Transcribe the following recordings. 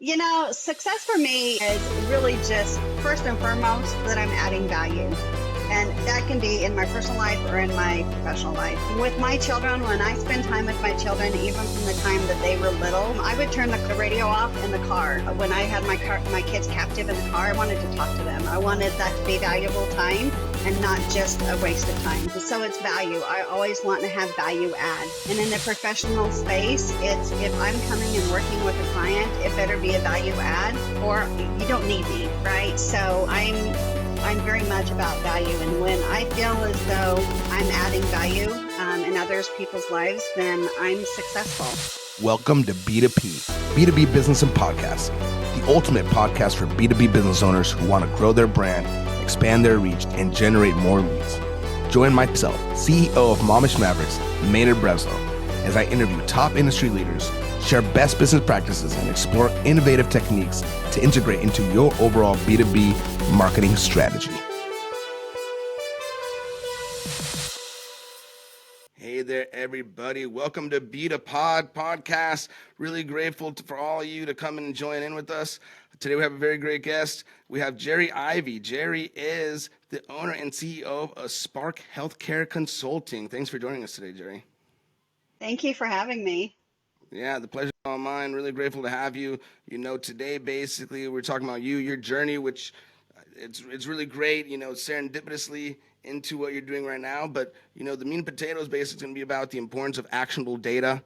Success for me is really just first and foremost that I'm adding value. And that can be in my personal life or in my professional life. With my children, when I spend time with my children, even from the time that they were little, I would turn the radio off in the car. When I had my kids captive in the car, I wanted to talk to them. I wanted that to be valuable time and not just a waste of time. So it's value. I always want to have value add. And in the professional space, it's if I'm coming and working with a client, it better be a value add or you don't need me, right? So I'm very much about value, and when I feel as though I'm adding value in others people's lives, then I'm successful. Welcome to B2P, B2B Business and Podcast, the ultimate podcast for B2B business owners who want to grow their brand, expand their reach, and generate more leads. Join myself, CEO of Momish Mavericks, Maynard, as I interview top industry leaders, share best business practices, and explore innovative techniques to integrate into your overall B2B marketing strategy. Hey there, everybody. Welcome to B2Pod Podcast. Really grateful for all of you to come and join in with us. Today we have a very great guest. We have Jerri Ivey. Jerri is the owner and CEO of Spark Healthcare Consulting. Thanks for joining us today, Jerri. Thank you for having me. Yeah, the pleasure is all mine. Really grateful to have you. Today basically we're talking about your journey, which it's really great, serendipitously into what you're doing right now. But, the meat and potatoes basically going to be about the importance of actionable data,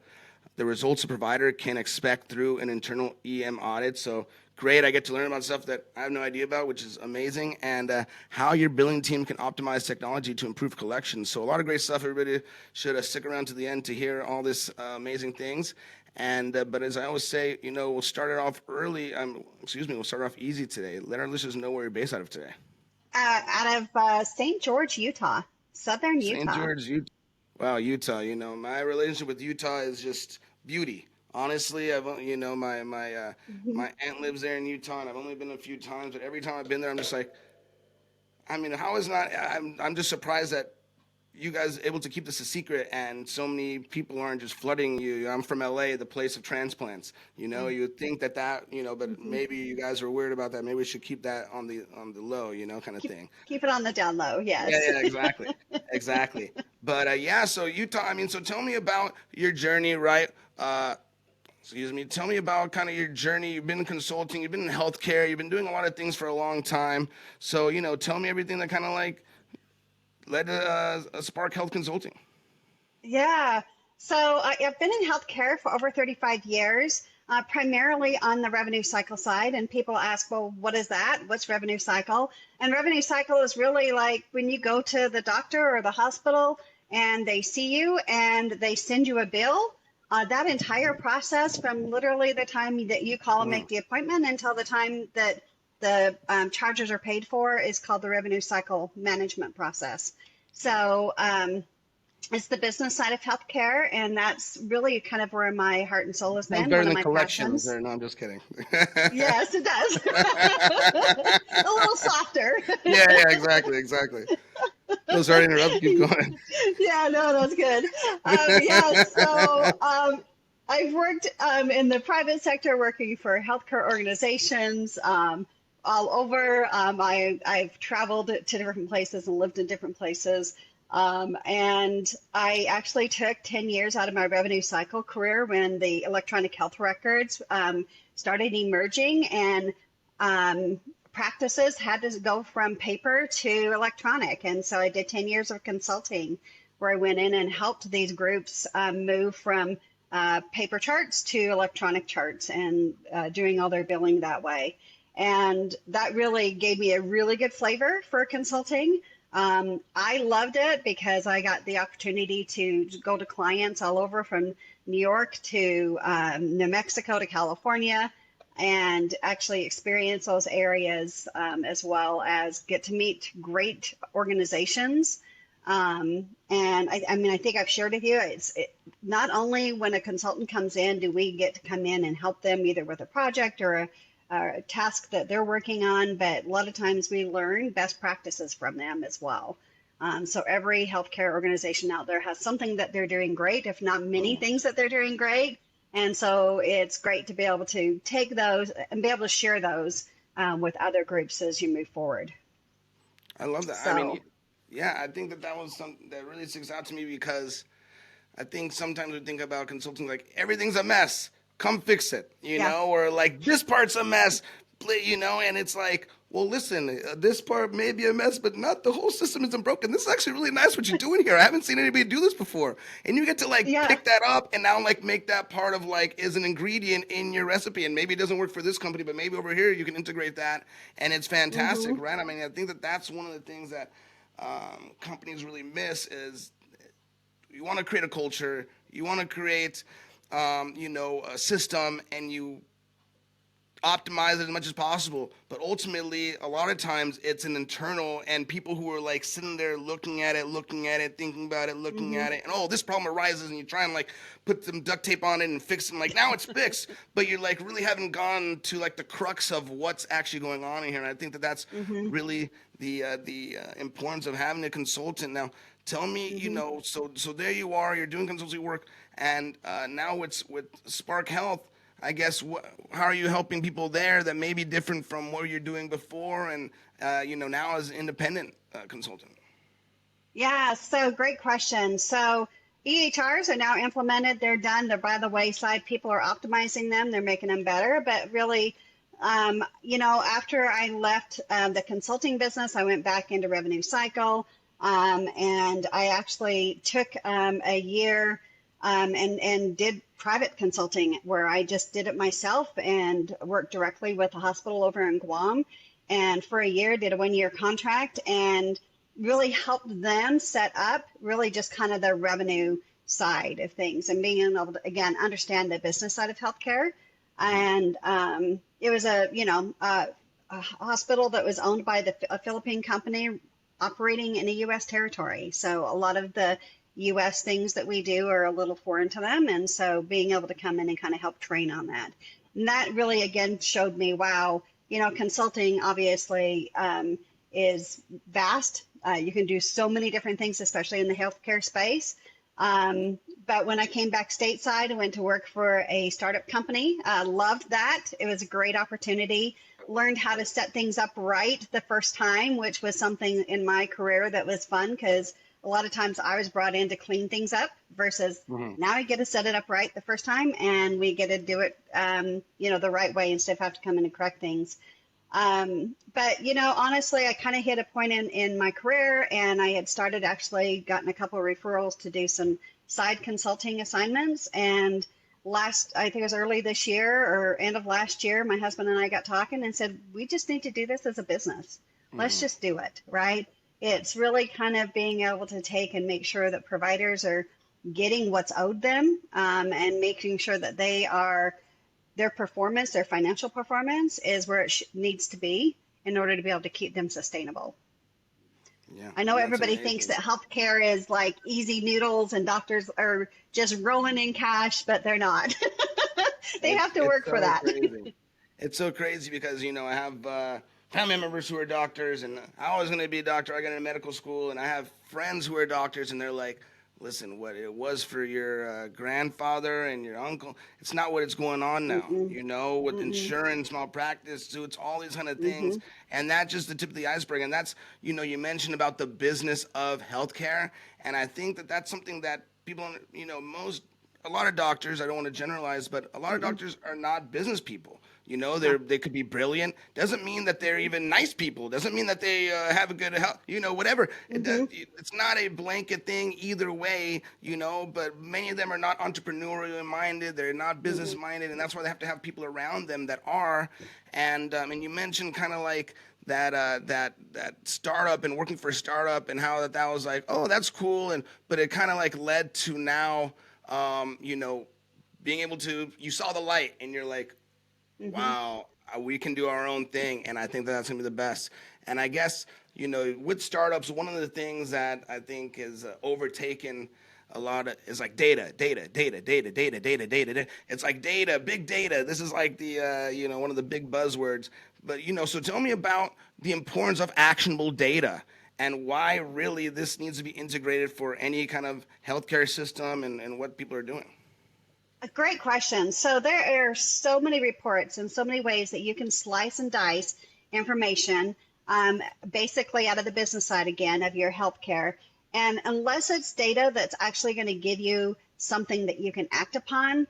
the results a provider can expect through an internal EM audit. So great, I get to learn about stuff that I have no idea about, which is amazing, and how your billing team can optimize technology to improve collections. So a lot of great stuff. Everybody should stick around to the end to hear all this amazing things. And but as I always say, we'll start it off early. We'll start off easy today. Let our listeners know where you're based out of today. Out of St. George, Utah, southern St. Utah. George, Utah. Wow, Utah. My relationship with Utah is just beauty. Honestly, my aunt lives there in Utah, and I've only been a few times. But every time I've been there, I'm just like, how is not? I'm just surprised that you guys able to keep this a secret, and so many people aren't just flooding you. I'm from LA, the place of transplants. You would think that, but maybe you guys are weird about that. Maybe we should keep that on the low, kind of thing. Keep it on the down low, yes. Yeah, exactly. But yeah, so Utah. So tell me about your journey, right? Tell me about kind of your journey. You've been in consulting, you've been in healthcare, you've been doing a lot of things for a long time. So tell me everything that kind of like led to Spark Health Consulting. Yeah. So I've been in healthcare for over 35 years, primarily on the revenue cycle side. And people ask, well, what is that? What's revenue cycle? And revenue cycle is really like when you go to the doctor or the hospital and they see you and they send you a bill. That entire process from literally the time that you call and make the appointment until the time that the charges are paid for is called the revenue cycle management process. So it's the business side of healthcare, and that's really kind of where my heart and soul has been. Better one of than my collections. passions. No, I'm just kidding. Yes, it does. A little softer. Yeah, exactly. Oh, sorry to interrupt. Keep going. Yeah, no, that's good. I've worked in the private sector, working for healthcare organizations all over. I've traveled to different places and lived in different places. And I actually took 10 years out of my revenue cycle career when the electronic health records started emerging, and practices had to go from paper to electronic. And so I did 10 years of consulting where I went in and helped these groups move from paper charts to electronic charts and doing all their billing that way. And that really gave me a really good flavor for consulting. I loved it because I got the opportunity to go to clients all over from New York to New Mexico to California, and actually experience those areas as well as get to meet great organizations. And I think I've shared with you, not only when a consultant comes in do we get to come in and help them either with a project or a task that they're working on, but a lot of times we learn best practices from them as well. So every healthcare organization out there has something that they're doing great, if not many things that they're doing great. And so it's great to be able to take those and be able to share those with other groups as you move forward. I love that. I mean, So, yeah, I think that that was something that really sticks out to me because I think sometimes we think about consulting like everything's a mess, come fix it, yeah. or like this part's a mess, and it's like, well, listen, this part may be a mess, but not the whole system isn't broken. This is actually really nice what you're doing here. I haven't seen anybody do this before, and you get to like Yeah. pick that up and now like make that part of like is an ingredient in your recipe, and maybe it doesn't work for this company, but maybe over here you can integrate that, and it's fantastic, Hmm. right? I mean, I think that that's one of the things that companies really miss is you want to create a culture, you want to create, a system, and you optimize it as much as possible. But ultimately, a lot of times it's an internal, and people who are like sitting there looking at it, thinking about it, looking Hmm. at it, and oh, this problem arises, and you try and like put some duct tape on it and fix it. And, like now it's fixed, but you're like really haven't gone to like the crux of what's actually going on in here. And I think that that's Hmm. really the importance of having a consultant. Now, tell me, Hmm. so there you are, you're doing consulting work, and now it's with Spark Health. I guess how are you helping people there that may be different from what you're doing before, and now as an independent consultant? Yeah, so great question. So EHRs are now implemented. They're done. They're by the wayside. People are optimizing them. They're making them better. But really, after I left the consulting business, I went back into revenue cycle, and I actually took a year and did private consulting where I just did it myself and worked directly with a hospital over in Guam. And for a year, did a 1 year contract and really helped them set up really just kind of the revenue side of things and being able to, again, understand the business side of healthcare. Mm-hmm. And it was a hospital that was owned by a Philippine company operating in a U.S. territory. So a lot of the U.S. things that we do are a little foreign to them. And so being able to come in and kind of help train on that. And that really, again, showed me, wow, consulting obviously is vast. You can do so many different things, especially in the healthcare space. But when I came back stateside, I went to work for a startup company. Loved that. It was a great opportunity. Learned how to set things up right the first time, which was something in my career that was fun because a lot of times I was brought in to clean things up versus Mm-hmm. now I get to set it up right the first time and we get to do it, the right way instead of have to come in and correct things. But honestly, I kind of hit a point in my career and I had started actually gotten a couple of referrals to do some side consulting assignments. And I think it was early this year or end of last year, my husband and I got talking and said, we just need to do this as a business. Let's Mm-hmm. just do it, right? It's really kind of being able to take and make sure that providers are getting what's owed them, and making sure that their performance, their financial performance is where it needs to be in order to be able to keep them sustainable. Yeah, I know and that's everybody thinks amazing. that healthcare is like easy noodles and doctors are just rolling in cash, but they're not. They It's have to it's work for so that. crazy. It's so crazy because I have family members who are doctors, and I was going to be a doctor. I got into medical school, and I have friends who are doctors, and they're like, "Listen, what it was for your grandfather and your uncle, it's not what it's going on now. Mm-mm, With mm-mm, insurance malpractice suits, all these kind of things, mm-hmm, and that's just the tip of the iceberg. And that's you mentioned about the business of healthcare, and I think that that's something that people, most a lot of doctors, I don't want to generalize, but a lot of mm-mm. doctors are not business people. No. They could be brilliant. Doesn't mean that they're Mm-hmm, even nice people. Doesn't mean that they have a good health. Whatever. mm-hmm, It's not a blanket thing either way. But many of them are not entrepreneurial minded. They're not business mm-mm, minded, and that's why they have to have people around them that are. And you mentioned kind of like that startup and working for a startup and how that was like, oh, that's cool, but it kind of like led to now being able to, you saw the light and you're like, mm-hmm. wow, we can do our own thing. And I think that's going to be the best. And I guess, with startups, one of the things that I think is overtaken a lot of is like data. It's like data, big data. This is like the, one of the big buzzwords. But, so tell me about the importance of actionable data and why really this needs to be integrated for any kind of healthcare system and what people are doing. A great question. So there are so many reports and so many ways that you can slice and dice information, basically out of the business side again of your healthcare. And unless it's data that's actually going to give you something that you can act upon,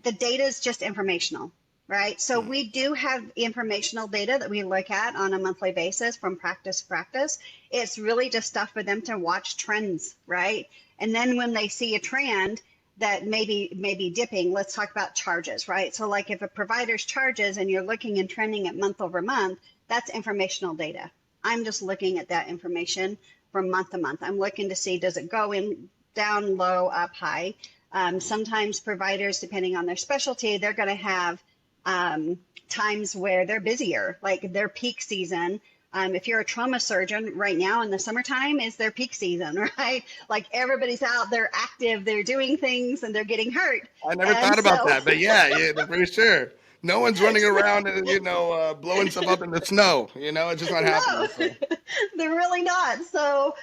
the data is just informational, right? So Mm. we do have informational data that we look at on a monthly basis from practice to practice. It's really just stuff for them to watch trends, right? And then when they see a trend that maybe dipping, let's talk about charges, right? So like if a provider's charges and you're looking and trending at month over month, that's informational data. I'm just looking at that information from month to month. I'm looking to see, does it go in down, low, up, high? Sometimes providers, depending on their specialty, they're going to have times where they're busier, like their peak season. If you're a trauma surgeon right now in the summertime is their peak season, right? Like everybody's out, they're active, they're doing things and they're getting hurt. I never And thought about so, that, but yeah, yeah, for sure. No one's running so around and blowing stuff up in the snow. It's just not no, happening. So they're really not. So,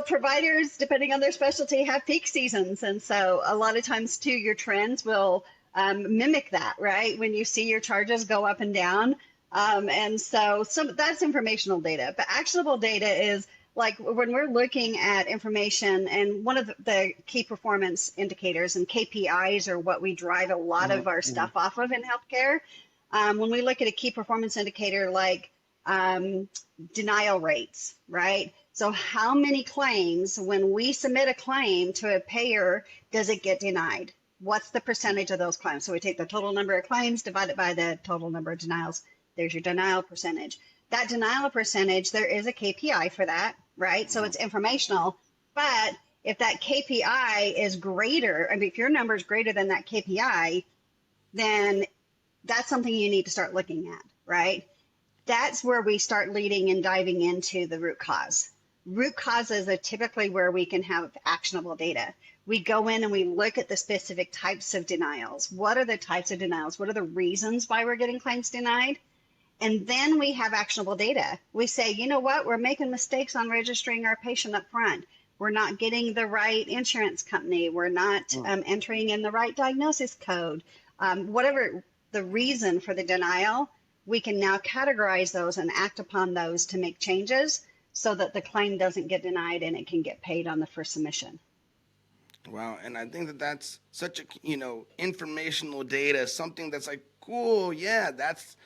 providers, depending on their specialty, have peak seasons. And so a lot of times too, your trends will mimic that, right? When you see your charges go up and down. And so some that's informational data, but actionable data is like when we're looking at information, and one of the key performance indicators and KPIs are what we drive a lot of our Mhm. stuff off of in healthcare. When we look at a key performance indicator like um, denial rates, right? So how many claims, when we submit a claim to a payer, does it get denied? What's the percentage of those claims? So we take the total number of claims divided by the total number of denials. There's your denial percentage. That denial percentage, there is a KPI for that, right? So Mhm. it's informational. But if that KPI is greater, I mean, if your number is greater than that KPI, then that's something you need to start looking at, right? That's where we start leading and diving into the root cause. Root causes are typically where we can have actionable data. We go in and we look at the specific types of denials. What are the types of denials? What are the reasons why we're getting claims denied? And then we have actionable data. We say, you know what, we're making mistakes on registering our patient up front. We're not getting the right insurance company. We're not entering in the right diagnosis code. Whatever the reason for the denial, we can now categorize those and act upon those to make changes so that the claim doesn't get denied and it can get paid on the first submission. Wow, and I think that that's such a informational data, something that's like cool. Yeah, that's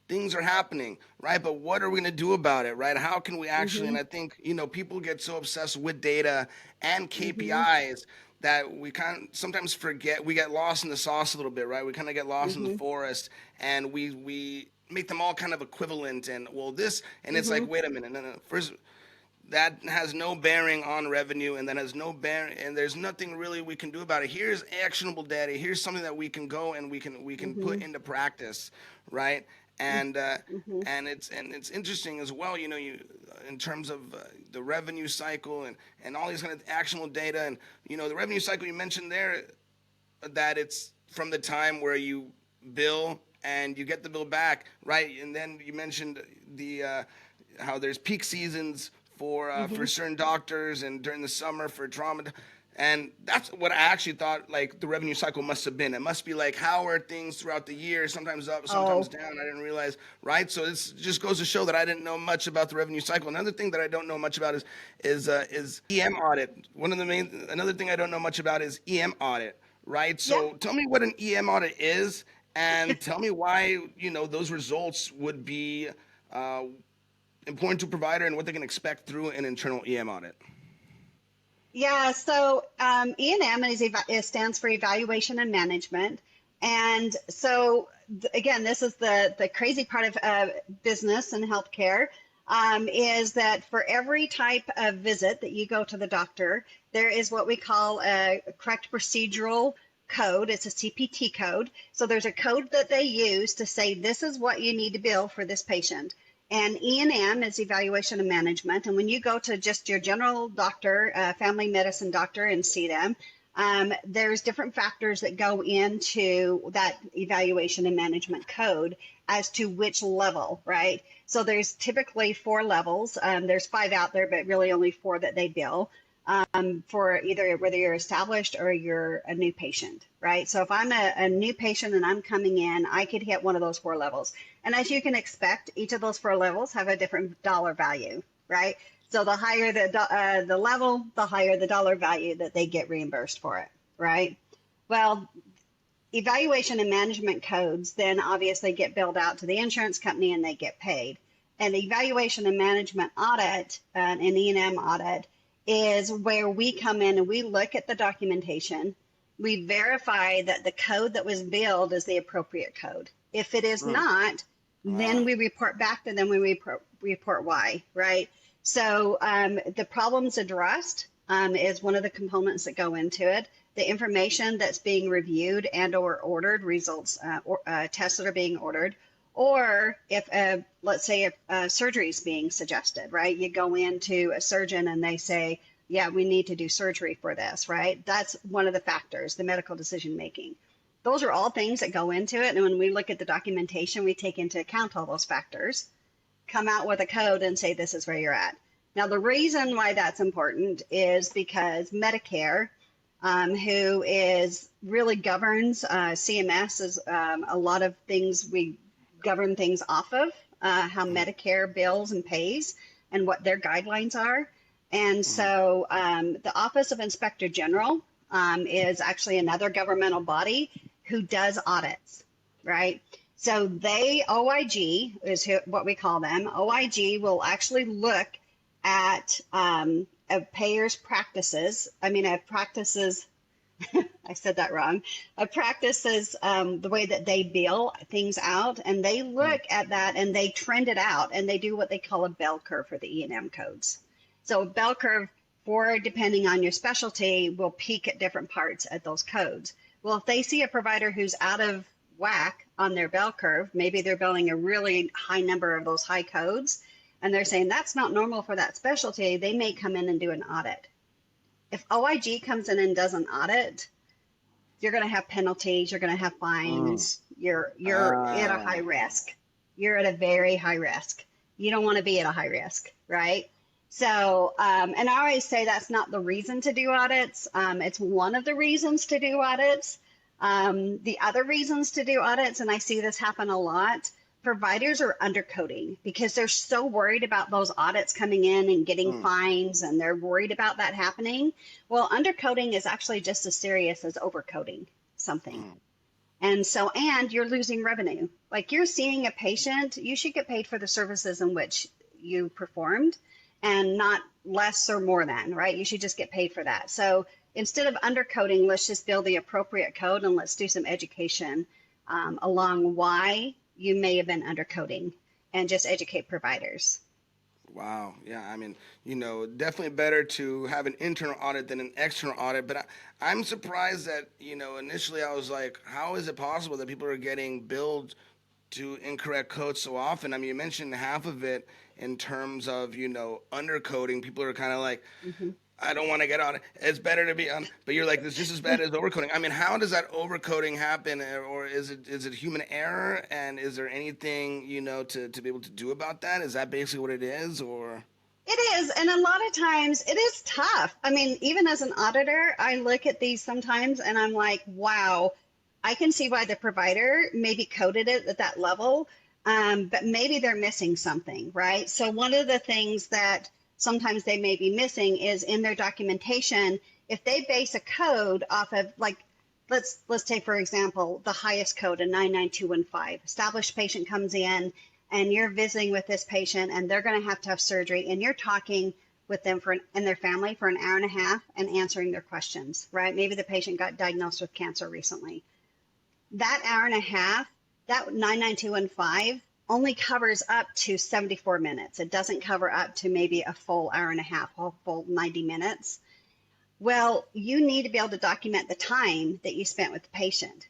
things are happening, right? But what are we going to do about it, right? How can we actually? Mm-hmm. And I think people get so obsessed with data and Mm-hmm. KPIs that we kind of sometimes forget. We get lost in the sauce a little bit, right? We kind of get lost in the Mm-hmm. forest, and we make them all kind of equivalent. And well, this and it's Mm-hmm. like, wait a minute, no, first that has no bearing on revenue, and that has no bearing, and there's nothing really we can do about it. Here's actionable data. Here's something that we can go and we can Mm-hmm. put into practice, right? and uh, Mm-hmm. and it's interesting as well, you in terms of the revenue cycle and all these kind of actionable data. And the revenue cycle you mentioned there, that it's from the time where you bill and you get the bill back, right? And then you mentioned the how there's peak seasons for Mm-hmm. certain doctors, and during the summer for trauma. And that's what I actually thought, like, the revenue cycle must have been. It must be like, how are things throughout the year, sometimes up, sometimes Oh, down. I didn't realize, right? So this just goes to show that I didn't know much about the revenue cycle. Another thing that I don't know much about is EM audit. Another thing I don't know much about is EM audit, right? yeah. So tell me what an EM audit is, and tell me why those results would be uh, important to a provider, and what they can expect through an internal EM audit. Yeah, so E&M it stands for Evaluation and Management. And so, again, this is the crazy part of business and healthcare, is that for every type of visit that you go to the doctor, there is what we call a correct procedural code. It's a CPT code. So there's a code that they use to say, this is what you need to bill for this patient. And E&M is evaluation and management. And when you go to just your general doctor, family medicine doctor, and see them, there's different factors that go into that evaluation and management code as to which level, right? So there's typically 4 levels. There's 5 out there, but really only 4 that they bill. for either whether you're established or you're a new patient, right? So if I'm a new patient and I'm coming in, I could hit one of those 4 levels. And as you can expect, each of those 4 levels have a different dollar value, right? So the higher the level, the higher the dollar value that they get reimbursed for it, right? Well, evaluation and management codes then obviously get billed out to the insurance company and they get paid. And the evaluation and management audit, an E&M audit, is where we come in and we look at the documentation. We verify that the code that was billed is the appropriate code. If it is not, then we report back to them. We report why, right? So the problems addressed is one of the components that go into it. The information that's being reviewed and or ordered results, tests that are being ordered, or if, let's say, a surgery is being suggested, right? You go into a surgeon and they say, yeah, we need to do surgery for this, right? That's one of the factors, the medical decision making. Those are all things that go into it. And when we look at the documentation, we take into account all those factors, come out with a code and say, this is where you're at. Now, the reason why that's important is because Medicare, who is really governs, CMS is a lot of things we govern things off of, how Medicare bills and pays and what their guidelines are. And so the Office of Inspector General is actually another governmental body who does audits, right? So OIG is what we call them. OIG will actually look at a payer's practices. I said that wrong. Practices the way that they bill things out, and they look at that and they trend it out, and they do what they call a bell curve for the E&M codes. So a bell curve for, depending on your specialty, will peak at different parts at those codes. Well, if they see a provider who's out of whack on their bell curve, maybe they're billing a really high number of those high codes, and they're saying that's not normal for that specialty, they may come in and do an audit. If OIG comes in and does an audit, you're going to have penalties, you're going to have fines, you're at a high risk. You're at a very high risk. You don't want to be at a high risk, right? So, and I always say that's not the reason to do audits. It's one of the reasons to do audits. The other reasons to do audits, and I see this happen a lot, providers are undercoding because they're so worried about those audits coming in and getting fines, and they're worried about that happening. Well, undercoding is actually just as serious as overcoding something. And so, and you're losing revenue. Like, you're seeing a patient, you should get paid for the services in which you performed and not less or more than, right? You should just get paid for that. So instead of undercoding, let's just build the appropriate code and let's do some education along why you may have been undercoding, and just educate providers. Wow. Yeah. I mean, definitely better to have an internal audit than an external audit. But I'm surprised that, initially I was like, how is it possible that people are getting billed to incorrect codes so often? I mean, you mentioned half of it in terms of, undercoding. People are kind of like, I don't want to get on it. It's better to be on, but you're like, it's just as bad as overcoding. I mean, how does that overcoding happen, or is it human error? And is there anything, to be able to do about that? Is that basically what it is, or? It is, and a lot of times it is tough. I mean, even as an auditor, I look at these sometimes and I'm like, wow, I can see why the provider maybe coded it at that level, but maybe they're missing something, right? So one of the things that sometimes they may be missing is in their documentation, if they base a code off of, like, let's take, for example, the highest code, a 99215. Established patient comes in and you're visiting with this patient and they're going to have surgery, and you're talking with them and their family for an hour and a half and answering their questions, right? Maybe the patient got diagnosed with cancer recently. That hour and a half, that 99215, only covers up to 74 minutes. It doesn't cover up to maybe a full hour and a half, a full 90 minutes. Well, you need to be able to document the time that you spent with the patient,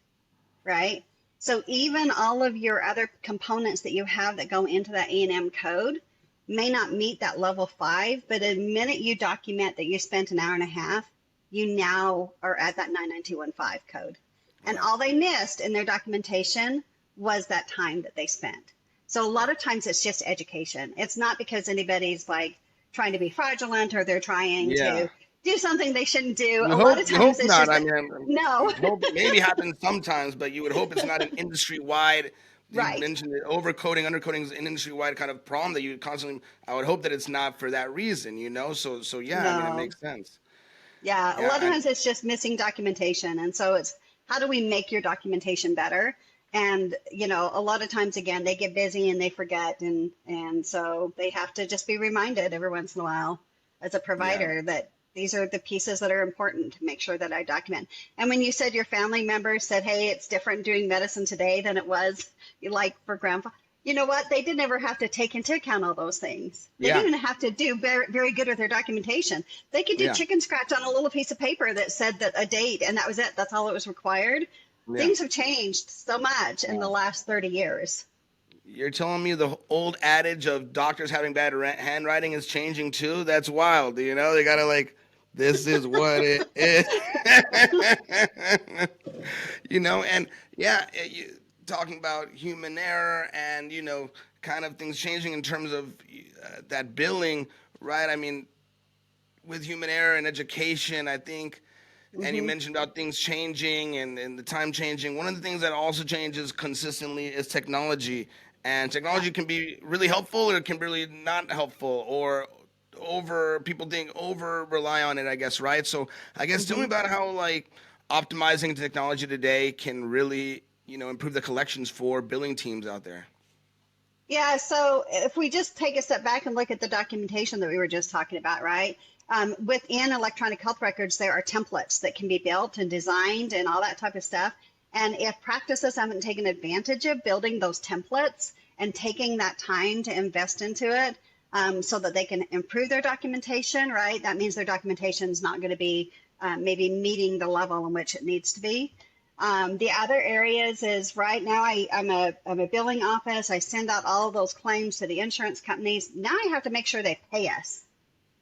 right? So even all of your other components that you have that go into that E&M code may not meet that level 5, but the minute you document that you spent an hour and a half, you now are at that 99215 code. And all they missed in their documentation was that time that they spent. So a lot of times it's just education. It's not because anybody's like trying to be fraudulent or they're trying to, do something they shouldn't do. A You lot hope of you hope times it's not. just I that, mean, no, you'd hope it maybe happens sometimes, but you would hope it's not an industry wide. You right. mentioned that overcoding, undercoding is an industry wide kind of problem that you constantly. I would hope that it's not for that reason, you know. So yeah, I mean, it No. makes sense. Yeah, a Yeah, lot of times it's just missing documentation. And so it's how do we make your documentation better? And, a lot of times again, they get busy and they forget. And so they have to just be reminded every once in a while as a yeah, provider that these are the pieces that are important to make sure that I document. And when you said your family members said, hey, it's different doing medicine today than it was like for grandpa, you know what? They didn't ever have to take into account all those things. They yeah, didn't have to do very, very good with their documentation. They could do yeah, chicken scratch on a little piece of paper that said that a date, and that was it. That's all it was required. yeah. Things have changed so much in the last 30 years. You're telling me the old adage of doctors having bad handwriting is changing too? That's wild. You know, they gotta like, this is what it is. And yeah, talking about human error and kind of things changing in terms of that billing, right? I mean, with human error and education, I think, and you Hmm. mentioned about things changing and the time changing. One of the things that also changes consistently is technology. And Yeah. technology can be really helpful or it can be really not helpful or people think over rely on it, I guess, right? So I guess tell me Hmm. about how like optimizing technology today can really, improve the collections for billing teams out there. Yeah, so if we just take a step back and look at the documentation that we were just talking about, right? Within electronic health records, there are templates that can be built and designed and all that type of stuff. And if practices haven't taken advantage of building those templates and taking that time to invest into it, so that they can improve their documentation, right? That means their documentation is not going to be maybe meeting the level in which it needs to be. The other areas is right now I'm a billing office. I send out all of those claims to the insurance companies. Now I have to make sure they pay us,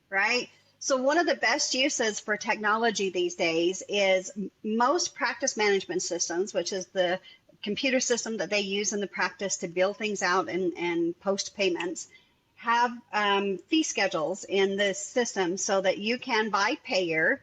right? So one of the best uses for technology these days is most practice management systems, which is the computer system that they use in the practice to bill things out and post payments, have fee schedules in the system so that you can, by payer,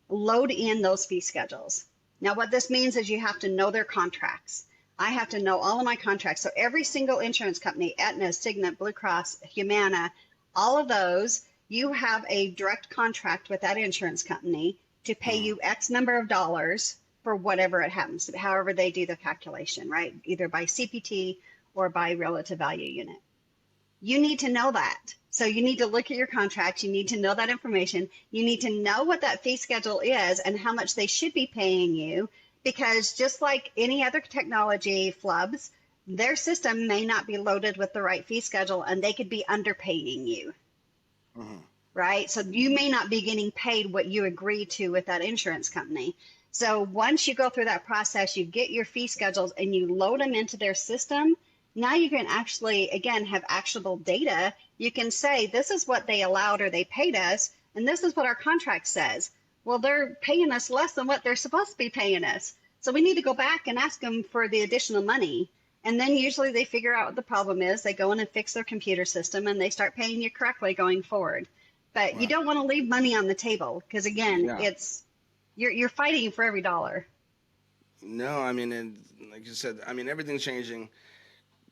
load in those fee schedules. Now, what this means is you have to know their contracts. I have to know all of my contracts. So every single insurance company, Aetna, Cigna, Blue Cross, Humana, all of those, you have a direct contract with that insurance company to pay Mhm. you X number of dollars for whatever it happens, however they do the calculation, right? Either by CPT or by relative value unit. You need to know that. So you need to look at your contracts. You need to know that information. You need to know what that fee schedule is and how much they should be paying you, because just like any other technology flubs, their system may not be loaded with the right fee schedule and they could be underpaying you, Mhm. right? So you may not be getting paid what you agreed to with that insurance company. So once you go through that process, you get your fee schedules and you load them into their system. Now you can actually, again, have actionable data. You can say, this is what they allowed or they paid us, and this is what our contract says. Well, they're paying us less than what they're supposed to be paying us. So we need to go back and ask them for the additional money. And then usually they figure out what the problem is. They go in and fix their computer system and they start paying you correctly going forward. But you Wow. don't want to leave money on the table because again, Yeah. it's you're fighting for every dollar. No, I mean, and like you said, I mean, everything's changing.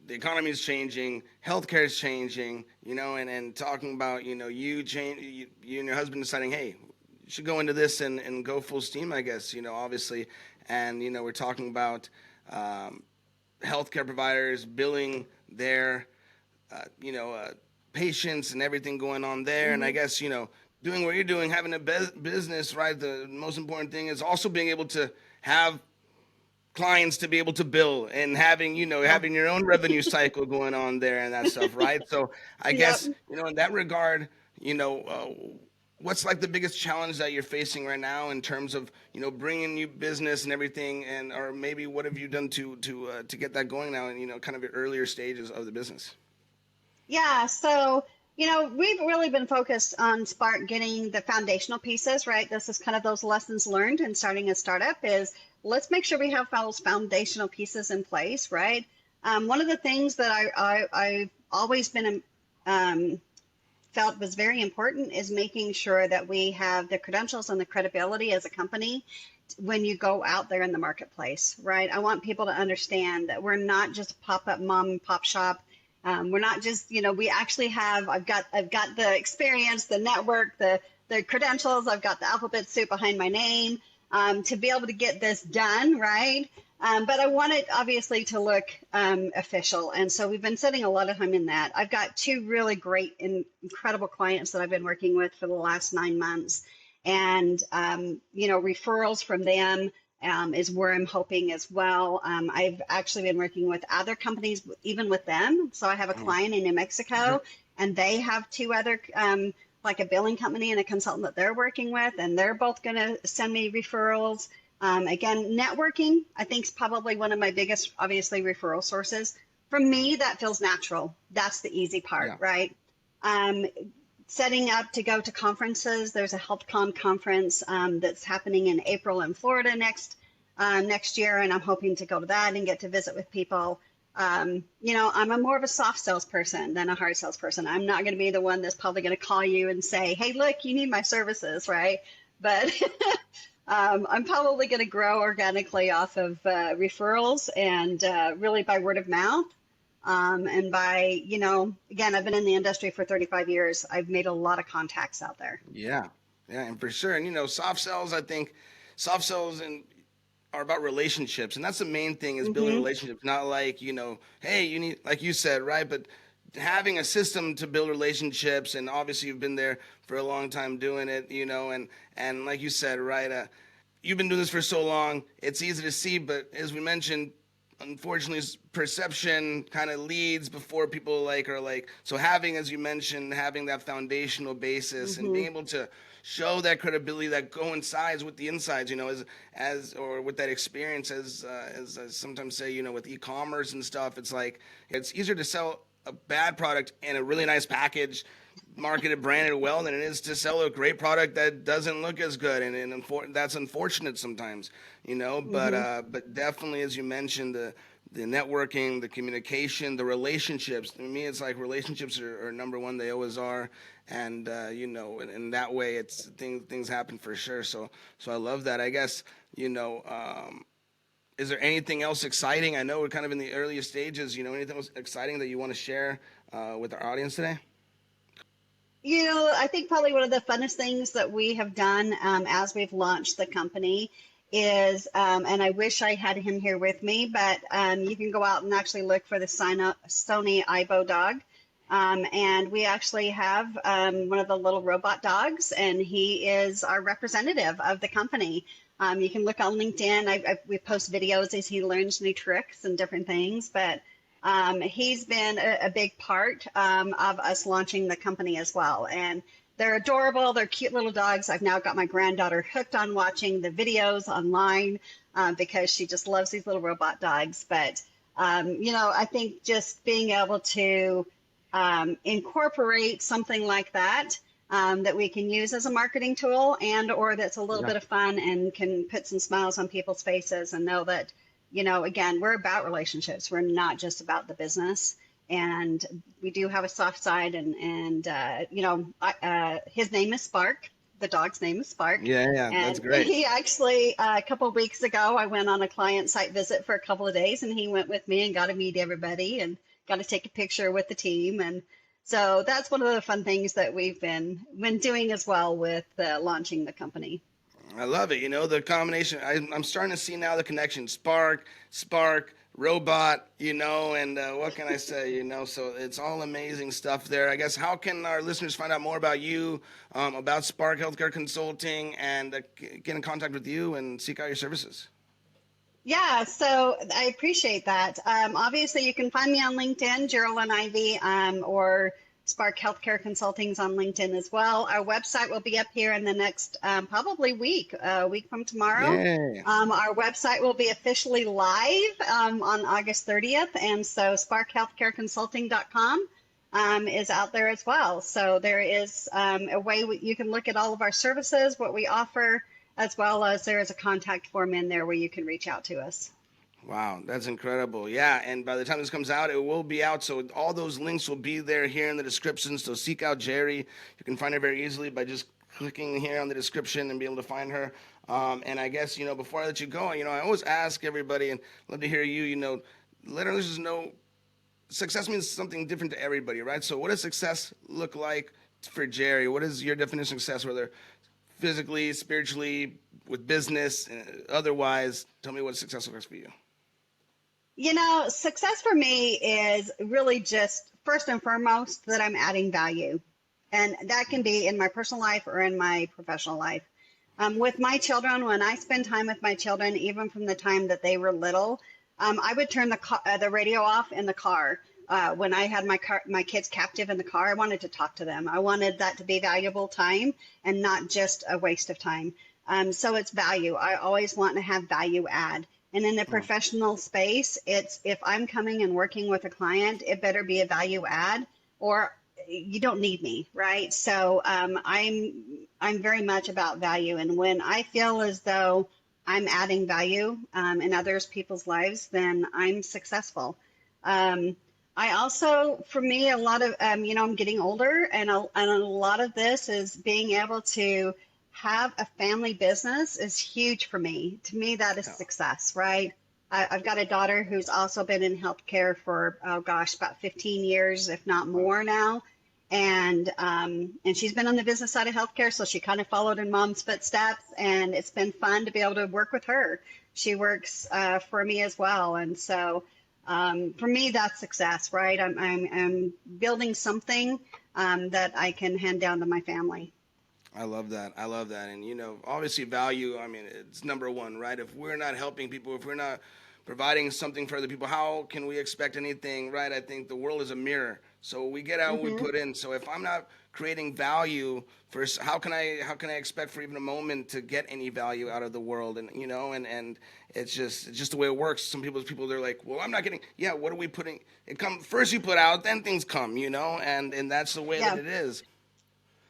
The economy is changing, healthcare is changing, and talking about, you and your husband deciding, hey, you should go into this and go full steam, I guess, obviously. And, we're talking about um, healthcare providers billing their, uh, you know, uh, patients and everything going on there. And I Hmm. guess, doing what you're doing, having a business, right? The most important thing is also being able to have clients to be able to bill and having Yeah. having your own revenue cycle going on there and that stuff, right? So I Yep. guess in that regard, you know uh, what's like the biggest challenge that you're facing right now in terms of bringing new business and everything, and or maybe what have you done to get that going now, and kind of your earlier stages of the business. Yeah, so we've really been focused on Spark getting the foundational pieces, right? This is kind of those lessons learned in starting a startup is let's make sure we have those foundational pieces in place, right? One of the things that I've always been um, felt was very important is making sure that we have the credentials and the credibility as a company when you go out there in the marketplace, right? I want people to understand that we're not just a pop-up mom and pop shop. We're not just, we actually have, I've got the experience, the network, the credentials, I've got the alphabet soup behind my name to be able to get this done, right? But I want it obviously to look official. And so we've been spending a lot of time in that. I've got two really great and incredible clients that I've been working with for the last 9 months. And, referrals from them is where I'm hoping as well. I've actually been working with other companies, even with them. So I have a client in New Mexico, and they have two other, like a billing company and a consultant that they're working with, and they're both going to send me referrals. Again, networking, I think, is probably one of my biggest, obviously, referral sources. For me, that feels natural. That's the easy part, right? Setting up to go to conferences. There's a HealthCon conference that's happening in April in Florida next year, and I'm hoping to go to that and get to visit with people. I'm more of a soft salesperson than a hard salesperson. I'm not going to be the one that's probably going to call you and say, hey, look, you need my services, right? But I'm probably going to grow organically off of referrals and really by word of mouth. And by, again, I've been in the industry for 35 years. I've made a lot of contacts out there. Yeah, and for sure. And, soft sales, I think soft sales are about relationships. And that's the main thing is building relationships, not like, hey, you need, like you said, right? But having a system to build relationships. And obviously you've been there for a long time doing it, and like you said, right? You've been doing this for so long. It's easy to see, but as we mentioned, unfortunately, perception kind of leads before people so having, as you mentioned, having that foundational basis and being able to show that credibility that coincides with the insides, or with that experience, as I sometimes say, with e-commerce and stuff, it's like it's easier to sell a bad product in a really nice package, marketed, branded well, than it is to sell a great product that doesn't look as good, and that's unfortunate sometimes, but definitely, as you mentioned, the networking, the communication, the relationships. To me, it's like relationships are number one. They always are, and in that way, it's things happen for sure. So I love that. I guess is there anything else exciting? I know we're kind of in the earliest stages. Anything else exciting that you want to share with our audience today? I think probably one of the funnest things that we have done as we've launched the company is, and I wish I had him here with me, but you can go out and actually look for the Sony Aibo dog. And we actually have one of the little robot dogs, and he is our representative of the company. You can look on LinkedIn. We post videos as he learns new tricks and different things, but he's been a big part of us launching the company as well. And they're adorable. They're cute little dogs. I've now got my granddaughter hooked on watching the videos online because she just loves these little robot dogs. But, I think just being able to incorporate something like that that we can use as a marketing tool or that's a little bit of fun and can put some smiles on people's faces and know that, again, we're about relationships. We're not just about the business. And we do have a soft side, and his name is Spark. The dog's name is Spark. Yeah, and that's great. He actually, a couple of weeks ago, I went on a client site visit for a couple of days, and he went with me and got to meet everybody and got to take a picture with the team. And so that's one of the fun things that we've been doing as well with launching the company. I love it. The combination. I'm starting to see now the connection. Spark, robot, and what can I say, so it's all amazing stuff there. I guess, how can our listeners find out more about you, about Spark Healthcare Consulting, and get in contact with you and seek out your services? Yeah, so I appreciate that. Obviously, you can find me on LinkedIn, Jerri Ivey, or Spark Healthcare Consulting's on LinkedIn as well. Our website will be up here in the next probably a week from tomorrow. Yay. Our website will be officially live on August 30th, and so sparkhealthcareconsulting.com is out there as well. So there is a way you can look at all of our services, what we offer, as well as there is a contact form in there where you can reach out to us. Wow, that's incredible. Yeah, and by the time this comes out, it will be out. So all those links will be there here in the description. So seek out Jerri. You can find her very easily by just clicking here on the description and be able to find her. And I guess, before I let you go, I always ask everybody, and love to hear you, let our listeners know success means something different to everybody, right? So what does success look like for Jerri? What is your definition of success, whether physically, spiritually, with business, otherwise? Tell me what success looks like for you. Success for me is really just first and foremost that I'm adding value. And that can be in my personal life or in my professional life. With my children, when I spend time with my children, even from the time that they were little, I would turn the radio off in the car. When I had my kids captive in the car, I wanted to talk to them. I wanted that to be valuable time and not just a waste of time. So it's value. I always want to have value add. And in the professional space, it's if I'm coming and working with a client, it better be a value add or you don't need me, right? So I'm very much about value. And when I feel as though I'm adding value in others people's lives, then I'm successful. I also, for me, a lot of, I'm getting older and a lot of this is being able to have a family business is huge for me. To me, that is success, right? I've got a daughter who's also been in healthcare for, oh gosh, about 15 years, if not more now. And she's been on the business side of healthcare, so she kind of followed in mom's footsteps, and it's been fun to be able to work with her. She works for me as well, and so for me, that's success, right? I'm building something that I can hand down to my family. I love that. I love that. And, obviously value, I mean, it's number one, right? If we're not helping people, if we're not providing something for other people, how can we expect anything, right? I think the world is a mirror. So we get out what we Mm-hmm. put in. So if I'm not creating value for, how can I expect for even a moment to get any value out of the world? And, and it's just the way it works. People, they're like, well, I'm not getting, yeah, what are we putting? It come first you put out, then things come, and that's the way that Yeah. it is.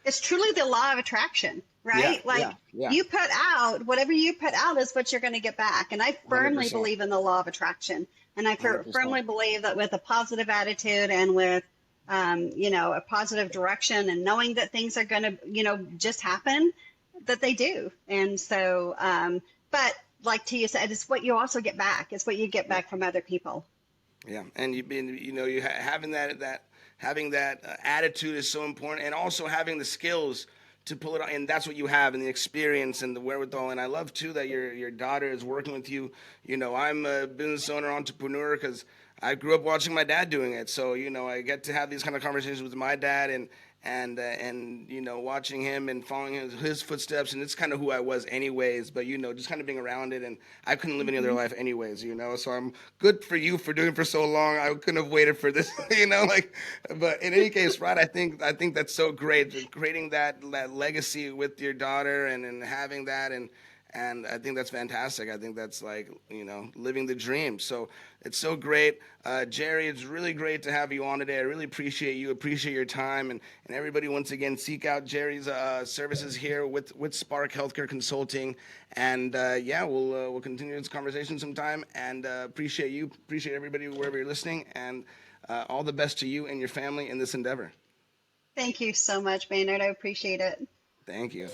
It's truly the law of attraction, Yeah, right? Like yeah, yeah. you put out, whatever you put out is what you're going to get back. And I firmly 100%. believe in the law of attraction. And I 100%. firmly believe that with a positive attitude and with, a positive direction and knowing that things are going to, just happen, that they do. And so, but like Tia said, it's what you also get back. It's what you get back from other people. Yeah, and having that attitude is so important, and also having the skills to pull it on, and that's what you have, and the experience and the wherewithal. And I love too that your daughter is working with you. I'm a business owner, entrepreneur, because I grew up watching my dad doing it. So I get to have these kind of conversations with my dad, and watching him and following his footsteps, and it's kind of who I was anyways, but just kind of being around it, and I couldn't live any other Mm-hmm. life anyways, so I'm good for you for doing it for so long. I couldn't have waited for this, like, but in any case, right, I think that's so great, creating that legacy with your daughter, and having that, and I think that's fantastic. I think that's like, living the dream. So it's so great. Jerri, it's really great to have you on today. I really appreciate you, appreciate your time. And everybody, once again, seek out Jerri's services here with Spark Healthcare Consulting. And yeah, we'll continue this conversation sometime. And appreciate you, appreciate everybody wherever you're listening. And all the best to you and your family in this endeavor. Thank you so much, Maynard. I appreciate it. Thank you.